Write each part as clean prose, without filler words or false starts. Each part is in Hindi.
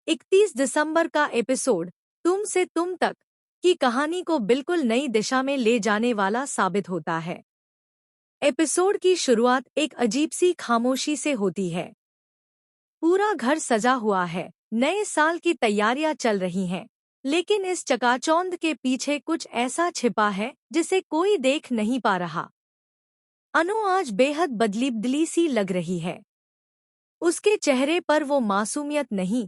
31 दिसंबर का एपिसोड तुम से तुम तक की कहानी को बिल्कुल नई दिशा में ले जाने वाला साबित होता है। एपिसोड की शुरुआत एक अजीब सी खामोशी से होती है। पूरा घर सजा हुआ है, नए साल की तैयारियां चल रही हैं, लेकिन इस चकाचौंध के पीछे कुछ ऐसा छिपा है जिसे कोई देख नहीं पा रहा। अनु आज बेहद बदली सी लग रही है। उसके चेहरे पर वो मासूमियत नहीं,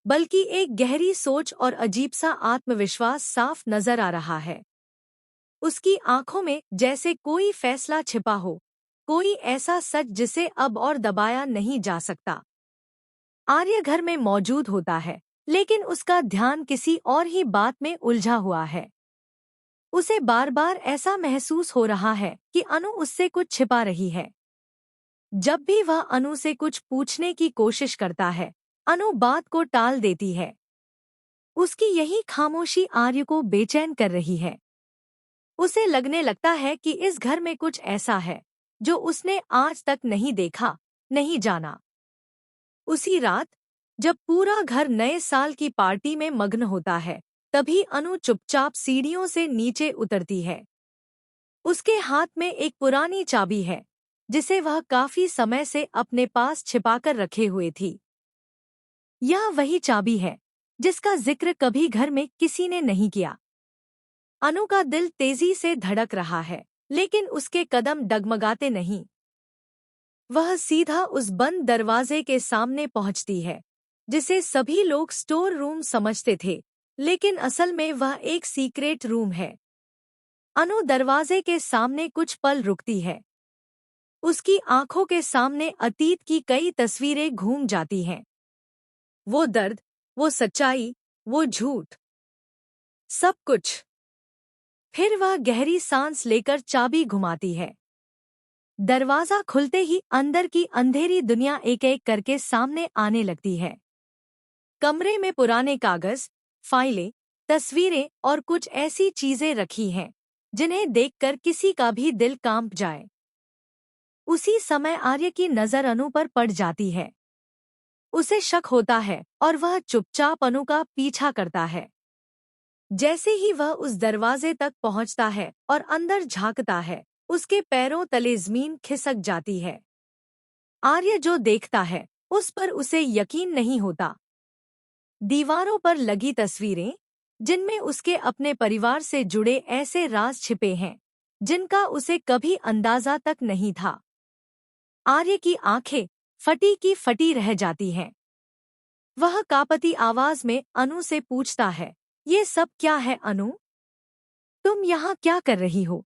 बल्कि एक गहरी सोच और अजीब सा आत्मविश्वास साफ नजर आ रहा है। उसकी आंखों में जैसे कोई फैसला छिपा हो, कोई ऐसा सच जिसे अब और दबाया नहीं जा सकता। आर्य घर में मौजूद होता है, लेकिन उसका ध्यान किसी और ही बात में उलझा हुआ है। उसे बार बार ऐसा महसूस हो रहा है कि अनु उससे कुछ छिपा रही है। जब भी वह अनु से कुछ पूछने की कोशिश करता है, अनु बात को टाल देती है। उसकी यही खामोशी आर्य को बेचैन कर रही है। उसे लगने लगता है कि इस घर में कुछ ऐसा है जो उसने आज तक नहीं देखा, नहीं जाना। उसी रात जब पूरा घर नए साल की पार्टी में मग्न होता है, तभी अनु चुपचाप सीढ़ियों से नीचे उतरती है। उसके हाथ में एक पुरानी चाबी है, जिसे वह काफी समय से अपने पास छिपाकर रखे हुए थी। यह वही चाबी है जिसका जिक्र कभी घर में किसी ने नहीं किया। अनु का दिल तेजी से धड़क रहा है, लेकिन उसके कदम डगमगाते नहीं। वह सीधा उस बंद दरवाजे के सामने पहुंचती है, जिसे सभी लोग स्टोर रूम समझते थे, लेकिन असल में वह एक सीक्रेट रूम है। अनु दरवाजे के सामने कुछ पल रुकती है। उसकी आंखों के सामने अतीत की कई तस्वीरें घूम जाती हैं। वो दर्द, वो सच्चाई, वो झूठ, सब कुछ। फिर वह गहरी सांस लेकर चाबी घुमाती है। दरवाजा खुलते ही अंदर की अंधेरी दुनिया एक एक करके सामने आने लगती है। कमरे में पुराने कागज, फाइलें, तस्वीरें और कुछ ऐसी चीजें रखी हैं जिन्हें देखकर किसी का भी दिल कांप जाए। उसी समय आर्य की नजर अनु पर पड़ जाती है। उसे शक होता है और वह चुपचाप अनु का पीछा करता है। जैसे ही वह उस दरवाजे तक पहुंचता है और अंदर झांकता है, उसके पैरों तले जमीन खिसक जाती है। आर्य जो देखता है, उस पर उसे यकीन नहीं होता। दीवारों पर लगी तस्वीरें, जिनमें उसके अपने परिवार से जुड़े ऐसे राज छिपे हैं जिनका उसे कभी अंदाजा तक नहीं था। आर्य की आंखें फटी की फटी रह जाती हैं। वह कांपती आवाज में अनु से पूछता है, ये सब क्या है अनु? तुम यहाँ क्या कर रही हो?